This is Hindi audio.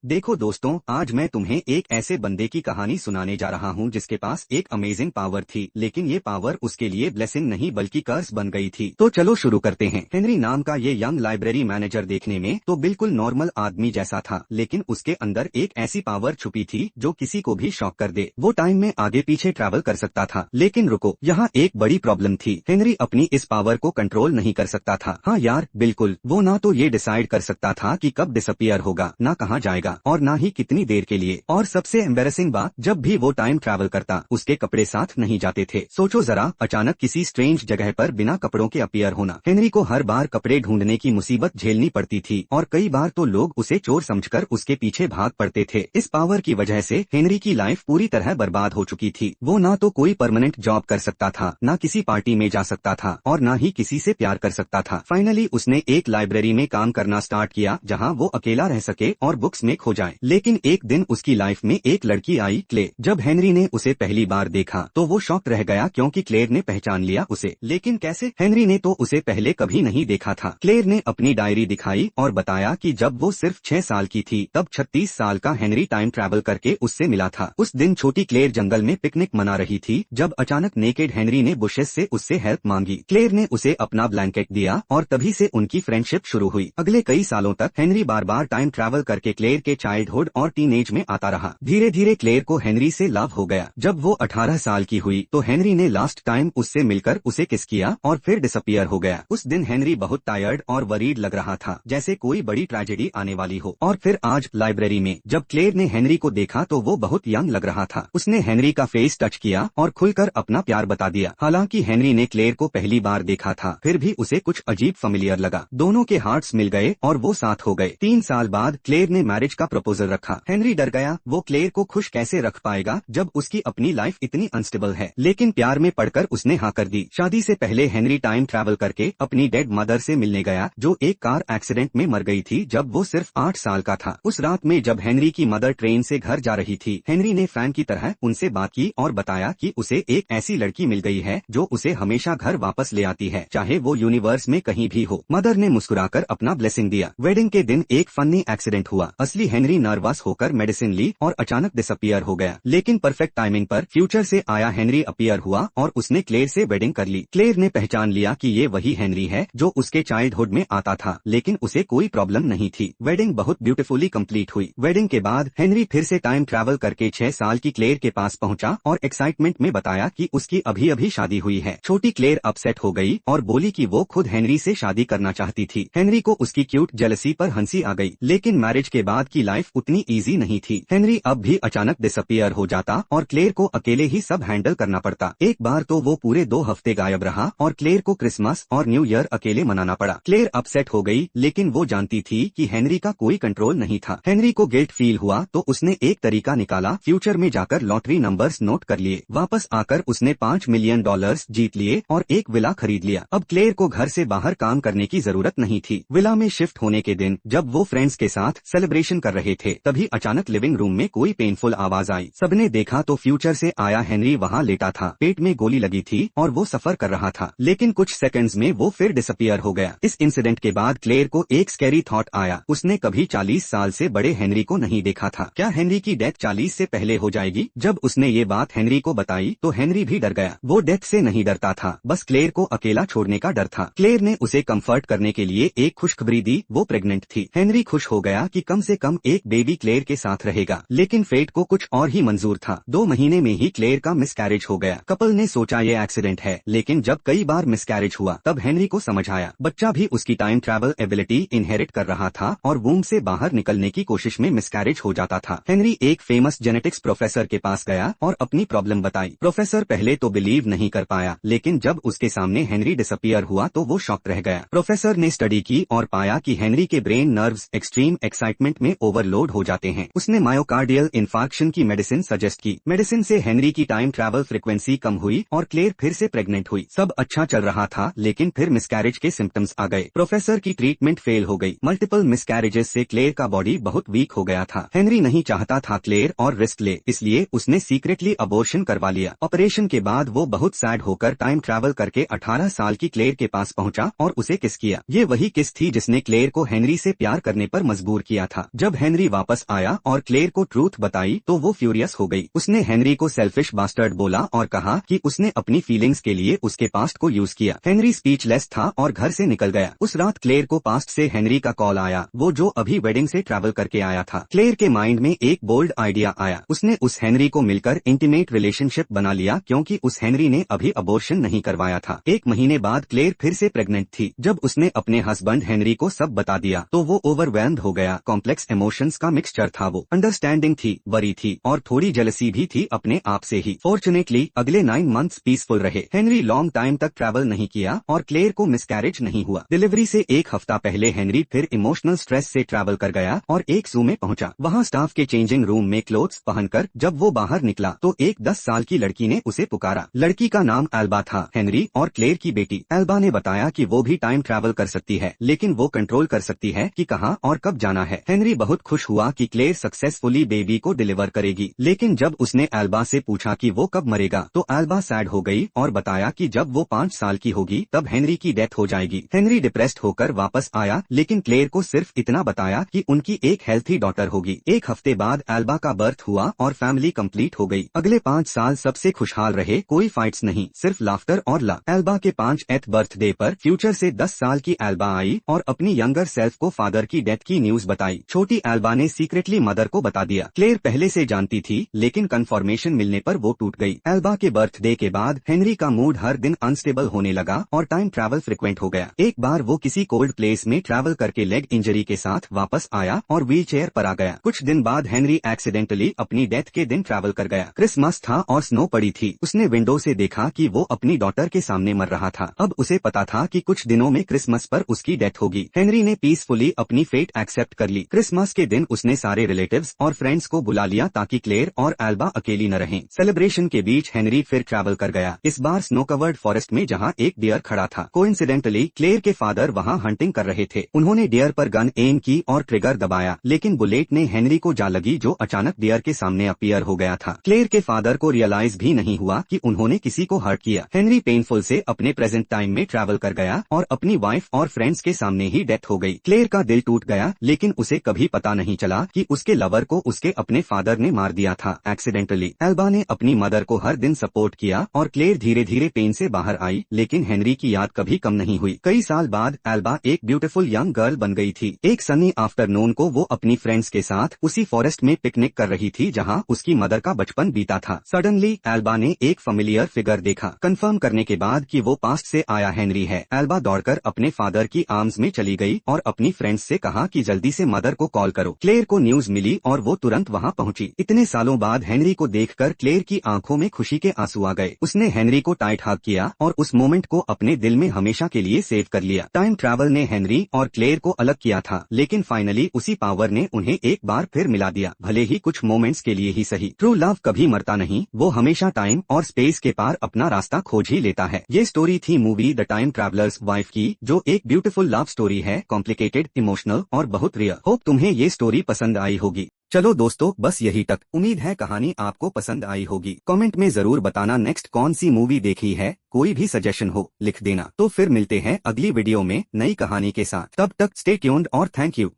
देखो दोस्तों, आज मैं तुम्हें एक ऐसे बंदे की कहानी सुनाने जा रहा हूँ जिसके पास एक अमेजिंग पावर थी, लेकिन ये पावर उसके लिए ब्लेसिंग नहीं बल्कि कर्स बन गई थी। तो चलो शुरू करते हैं। हेनरी नाम का ये यंग लाइब्रेरी मैनेजर देखने में तो बिल्कुल नॉर्मल आदमी जैसा था, लेकिन उसके अंदर एक ऐसी पावर छुपी थी जो किसी को भी शॉक कर दे। वो टाइम में आगे पीछे ट्रैवल कर सकता था। लेकिन रुको, यहाँ एक बड़ी प्रॉब्लम थी। हेनरी अपनी इस पावर को कंट्रोल नहीं कर सकता था। हाँ यार, बिल्कुल, वो ना तो ये डिसाइड कर सकता था कि कब डिसअपियर होगा, ना कहाँ जाएगा और ना ही कितनी देर के लिए। और सबसे एम्बेरसिंग बात, जब भी वो टाइम ट्रैवल करता उसके कपड़े साथ नहीं जाते थे। सोचो जरा, अचानक किसी स्ट्रेंज जगह पर बिना कपड़ों के अपीयर होना। हेनरी को हर बार कपड़े ढूंढने की मुसीबत झेलनी पड़ती थी और कई बार तो लोग उसे चोर समझकर उसके पीछे भाग पड़ते थे। इस पावर की वजह से हेनरी की लाइफ पूरी तरह बर्बाद हो चुकी थी। वो ना तो कोई परमानेंट जॉब कर सकता था, ना किसी पार्टी में जा सकता था और ना ही किसी से प्यार कर सकता था। फाइनली उसने एक लाइब्रेरी में काम करना स्टार्ट किया जहाँ वो अकेला रह सके और बुक्स में खो जाए। लेकिन एक दिन उसकी लाइफ में एक लड़की आई, क्ले। जब हेनरी ने उसे पहली बार देखा तो वो शॉक रह गया क्योंकि क्लेर ने पहचान लिया उसे। लेकिन कैसे? हेनरी ने तो उसे पहले कभी नहीं देखा था। क्लेर ने अपनी डायरी दिखाई और बताया कि जब वो सिर्फ 6 साल की थी तब 36 साल का हेनरी टाइम ट्रैवल करके उससे मिला था। उस दिन छोटी क्लेर जंगल में पिकनिक मना रही थी जब अचानक नेकेड हेनरी ने बुशेस से उससे हेल्प मांगी। क्लेर ने उसे अपना ब्लैंकेट दिया और तभी से उनकी फ्रेंडशिप शुरू हुई। अगले कई सालों तक हेनरी बार बार टाइम ट्रैवल करके क्लेर के चाइल्डहुड और टीनेज में आता रहा। धीरे धीरे क्लेर को हेनरी से लव हो गया। जब वो 18 साल की हुई तो हेनरी ने लास्ट टाइम उससे मिलकर उसे किस किया और फिर डिसअपियर हो गया। उस दिन हेनरी बहुत टायर्ड और वरीड लग रहा था, जैसे कोई बड़ी ट्रेजेडी आने वाली हो। और फिर आज लाइब्रेरी में जब क्लेर ने हेनरी को देखा तो वो बहुत यंग लग रहा था। उसने हेनरी का फेस टच किया और खुलकर अपना प्यार बता दिया। हालांकि हेनरी ने क्लेर को पहली बार देखा था, फिर भी उसे कुछ अजीब फेमिलियर लगा। दोनों के हार्ट्स मिल गए और वो साथ हो गए। 3 साल बाद क्लेर ने मैरिज का प्रपोजल रखा। हेनरी डर गया, वो क्लेर को खुश कैसे रख पाएगा जब उसकी अपनी लाइफ इतनी अनस्टेबल है। लेकिन प्यार में पड़कर उसने हाँ कर दी। शादी से पहले हेनरी टाइम ट्रैवल करके अपनी डेड मदर से मिलने गया जो एक कार एक्सीडेंट में मर गई थी जब वो सिर्फ 8 साल का था। उस रात में जब हेनरी की मदर ट्रेन से घर जा रही थी, हेनरी ने फैन की तरह उनसे बात की और बताया कि उसे एक ऐसी लड़की मिल गई है जो उसे हमेशा घर वापस ले आती है, चाहे वो यूनिवर्स में कहीं भी हो। मदर ने मुस्कुराकर अपना ब्लेसिंग दिया। वेडिंग के दिन एक फनी एक्सीडेंट हुआ। असली हेनरी नर्वस होकर मेडिसिन ली और अचानक डिसअपियर हो गया। लेकिन परफेक्ट टाइमिंग पर फ्यूचर से आया हेनरी अपीयर हुआ और उसने क्लेर से वेडिंग कर ली। क्लेर ने पहचान लिया कि ये वही हेनरी है जो उसके चाइल्डहुड में आता था, लेकिन उसे कोई प्रॉब्लम नहीं थी। वेडिंग बहुत ब्यूटीफुली कंप्लीट हुई। वेडिंग के बाद हेनरी फिर से टाइम ट्रैवल करके 6 साल की क्लेर के पास पहुंचा और एक्साइटमेंट में बताया कि उसकी अभी अभी शादी हुई है। छोटी क्लेर अपसेट हो गई और बोली कि वो खुद हेनरी से शादी करना चाहती थी। हेनरी को उसकी क्यूट जेलसी पर हंसी आ गई। लेकिन मैरिज के बाद की लाइफ उतनी ईजी नहीं थी। हेनरी अब भी अचानक डिसअपियर हो जाता और क्लेर को अकेले ही सब हैंडल करना पड़ता। एक बार तो वो पूरे 2 हफ्ते गायब रहा और क्लेर को क्रिसमस और न्यू ईयर अकेले मनाना पड़ा। क्लेर अपसेट हो गई, लेकिन वो जानती थी कि हेनरी का कोई कंट्रोल नहीं था। हेनरी को गिल्ट फील हुआ तो उसने एक तरीका निकाला। फ्यूचर में जाकर लॉटरी नंबर्स नोट कर लिए। वापस आकर उसने $5 मिलियन जीत लिए और एक विला खरीद लिया। अब क्लेर को घर से बाहर काम करने की जरूरत नहीं थी। विला में शिफ्ट होने के दिन जब वो फ्रेंड्स के साथ सेलिब्रेशन कर रहे थे, तभी अचानक लिविंग रूम में कोई पेनफुल आवाज आई। सबने देखा तो फ्यूचर से आया हेनरी वहाँ लेटा था। पेट में गोली लगी थी और वो सफर कर रहा था। लेकिन कुछ सेकंड्स में वो फिर डिसअपियर हो गया। इस इंसिडेंट के बाद क्लेर को एक स्कैरी थॉट आया। उसने कभी 40 साल से बड़े हेनरी को नहीं देखा था। क्या हेनरी की डेथ 40 से पहले हो जाएगी? जब उसने ये बात हेनरी को बताई तो हेनरी भी डर गया। वो डेथ से नहीं डरता था, बस क्लेर को अकेला छोड़ने का डर था। क्लेर ने उसे कंफर्ट करने के लिए एक खुशखबरी दी, वो प्रेग्नेंट थी। हेनरी खुश हो गया कि कम से कम एक बेबी क्लेर के साथ रहेगा। लेकिन फेट को कुछ और ही मंजूर था। 2 महीने में ही क्लेर का मिसकैरेज हो गया। कपल ने सोचा ये एक्सीडेंट है, लेकिन जब कई बार मिसकैरेज हुआ तब हेनरी को समझ आया बच्चा भी उसकी टाइम ट्रैवल एबिलिटी इनहेरिट कर रहा था और वूम से बाहर निकलने की कोशिश में मिसकैरेज हो जाता था। हेनरी एक फेमस जेनेटिक्स प्रोफेसर के पास गया और अपनी प्रॉब्लम बताई। प्रोफेसर पहले तो बिलीव नहीं कर पाया, लेकिन जब उसके सामने हेनरी डिसअपियर हुआ तो वो शॉक रह गया। प्रोफेसर ने स्टडी की और पाया कि हेनरी के ब्रेन नर्व्स एक्सट्रीम एक्साइटमेंट में ओवरलोड हो जाते हैं। उसने मायोकार्डियल इन्फार्क्शन की मेडिसिन सजेस्ट की। मेडिसिन से हेनरी की टाइम ट्रैवल फ्रीक्वेंसी कम हुई और क्लेर फिर से प्रेग्नेंट हुई। सब अच्छा चल रहा था, लेकिन फिर मिसकैरेज के सिम्टम्स आ गए। प्रोफेसर की ट्रीटमेंट फेल हो गई। मल्टीपल मिसकैरेजेस से क्लेर का बॉडी बहुत वीक हो गया था। हेनरी नहीं चाहता था क्लेर और रिस्क ले, इसलिए उसने सीक्रेटली अबॉर्शन करवा लिया। ऑपरेशन के बाद वो बहुत सैड होकर टाइम ट्रैवल करके 18 साल की क्लेर के पास पहुंचा और उसे किस किया। ये वही किस थी जिसने क्लेर को हेनरी से प्यार करने पर मजबूर किया था। जब जब हेनरी वापस आया और क्लेयर को ट्रूथ बताई तो वो फ्यूरियस हो गई। उसने हेनरी को सेल्फिश बास्टर्ड बोला और कहा कि उसने अपनी फीलिंग्स के लिए उसके पास्ट को यूज किया। हेनरी स्पीचलेस था और घर से निकल गया। उस रात क्लेयर को पास्ट से हेनरी का कॉल आया, वो जो अभी वेडिंग से ट्रैवल करके आया था। क्लेयर के माइंड में एक बोल्ड आइडिया आया। उसने उस हेनरी को मिलकर इंटीमेट रिलेशनशिप बना लिया क्योंकि उस हेनरी ने अभी अबॉर्शन नहीं करवाया था। 1 महीने बाद क्लेयर फिर से प्रेग्नेंट थी। जब उसने अपने हस्बैंड हेनरी को सब बता दिया तो वो ओवरवेल्म्ड हो गया। कॉम्प्लेक्स इमोशंस का मिक्सचर था वो। अंडरस्टैंडिंग थी, वरी थी और थोड़ी जेलसी भी थी अपने आप से ही। फॉर्चुनेटली अगले 9 मंथ्स पीसफुल रहे। हेनरी लॉन्ग टाइम तक ट्रैवल नहीं किया और क्लेयर को मिसकैरेज नहीं हुआ। डिलीवरी से 1 हफ्ता पहले हेनरी फिर इमोशनल स्ट्रेस से ट्रैवल कर गया और एक ज़ू में पहुंचा। वहां स्टाफ के चेंजिंग रूम में क्लोथ्स पहनकर जब वो बाहर निकला तो एक 10 साल की लड़की ने उसे पुकारा। लड़की का नाम एल्बा था, हेनरी और क्लेयर की बेटी। एल्बा ने बताया कि वो भी टाइम ट्रैवल कर सकती है, लेकिन वो कंट्रोल कर सकती है कि कहां और कब जाना है। हेनरी बहुत खुश हुआ कि क्लेयर सक्सेसफुली बेबी को डिलीवर करेगी, लेकिन जब उसने एल्बा से पूछा कि वो कब मरेगा तो एल्बा सैड हो गई और बताया कि जब वो 5 साल की होगी तब हेनरी की डेथ हो जाएगी। हेनरी डिप्रेस्ड होकर वापस आया, लेकिन क्लेयर को सिर्फ इतना बताया कि उनकी एक हेल्थी डॉटर होगी। 1 हफ्ते बाद एल्बा का बर्थ हुआ और फैमिली कंप्लीट हो गई। अगले 5 साल सबसे खुशहाल रहे, कोई फाइट्स नहीं, सिर्फ लाफ्टर और लव। एल्बा के 5th बर्थडे पर फ्यूचर से 10 साल की एल्बा आई और अपनी यंगर सेल्फ को फादर की डेथ की न्यूज बताई। छोटी एल्बा ने सीक्रेटली मदर को बता दिया। क्लेयर पहले से जानती थी, लेकिन कंफर्मेशन मिलने पर वो टूट गई। एल्बा के बर्थडे के बाद हेनरी का मूड हर दिन अनस्टेबल होने लगा और टाइम ट्रैवल फ्रिक्वेंट हो गया। एक बार वो किसी कोल्ड प्लेस में ट्रैवल करके लेग इंजरी के साथ वापस आया और व्हीलचेयर पर आ गया। कुछ दिन बाद हेनरी एक्सीडेंटली अपनी डेथ के दिन ट्रैवल कर गया। क्रिसमस था और स्नो पड़ी थी। उसने विंडो से देखा कि वो अपनी डॉटर के सामने मर रहा था। अब उसे पता था कि कुछ दिनों में क्रिसमस पर उसकी डेथ होगी। हेनरी ने पीसफुली अपनी फेट एक्सेप्ट कर ली। क्रिसमस के दिन उसने सारे रिलेटिव्स और फ्रेंड्स को बुला लिया ताकि क्लेयर और एल्बा अकेली न रहें। सेलिब्रेशन के बीच हेनरी फिर ट्रैवल कर गया, इस बार स्नो कवर्ड फॉरेस्ट में जहां एक डियर खड़ा था। कोइंसिडेंटली क्लेयर के फादर वहां हंटिंग कर रहे थे। उन्होंने डियर पर गन एम की और ट्रिगर दबाया, लेकिन बुलेट ने हेनरी को जा लगी जो अचानक डियर के सामने अपीयर हो गया था। क्लेयर के फादर को रियलाइज भी नहीं हुआ कि उन्होंने किसी को हर्ट किया। हेनरी पेनफुल से अपने प्रेजेंट टाइम में ट्रैवल कर गया और अपनी वाइफ और फ्रेंड्स के सामने ही डेथ हो गई। क्लेयर का दिल टूट गया, लेकिन उसे कभी पता नहीं चला कि उसके लवर को उसके अपने फादर ने मार दिया था एक्सीडेंटली। एल्बा ने अपनी मदर को हर दिन सपोर्ट किया और क्लेयर धीरे धीरे पेन से बाहर आई, लेकिन हेनरी की याद कभी कम नहीं हुई। कई साल बाद एल्बा एक ब्यूटीफुल यंग गर्ल बन गई थी। एक सनी आफ्टरनून को वो अपनी फ्रेंड्स के साथ उसी फॉरेस्ट में पिकनिक कर रही थी जहां उसकी मदर का बचपन बीता था। सडनली एल्बा ने एक फेमिलियर फिगर देखा। कंफर्म करने के बाद कि वो पास्ट से आया हेनरी है, एल्बा दौड़कर अपने फादर की आर्म्स में चली गई और अपनी फ्रेंड्स से कहा कि जल्दी से मदर को कॉल करो। क्लेयर को न्यूज मिली और वो तुरंत वहां पहुंची। इतने सालों बाद हेनरी को देखकर क्लेयर की आंखों में खुशी के आंसू आ गए। उसने हेनरी को टाइट हग किया और उस मोमेंट को अपने दिल में हमेशा के लिए सेव कर लिया। टाइम ट्रैवल ने हेनरी और क्लेयर को अलग किया था, लेकिन फाइनली उसी पावर ने उन्हें एक बार फिर मिला दिया, भले ही कुछ मोमेंट्स के लिए ही सही। ट्रू लव कभी मरता नहीं, वो हमेशा टाइम और स्पेस के पार अपना रास्ता खोज ही लेता है। ये स्टोरी थी movie the time travellers wife की, जो एक ब्यूटीफुल लव स्टोरी है, कॉम्प्लिकेटेड, इमोशनल और बहुत रियल। होप तुम्हें ये स्टोरी पसंद आई होगी। चलो दोस्तों, बस यही तक। उम्मीद है कहानी आपको पसंद आई होगी। कमेंट में जरूर बताना नेक्स्ट कौन सी मूवी देखी है। कोई भी सजेशन हो लिख देना। तो फिर मिलते हैं अगली वीडियो में नई कहानी के साथ। तब तक स्टे ट्यून्ड और थैंक यू।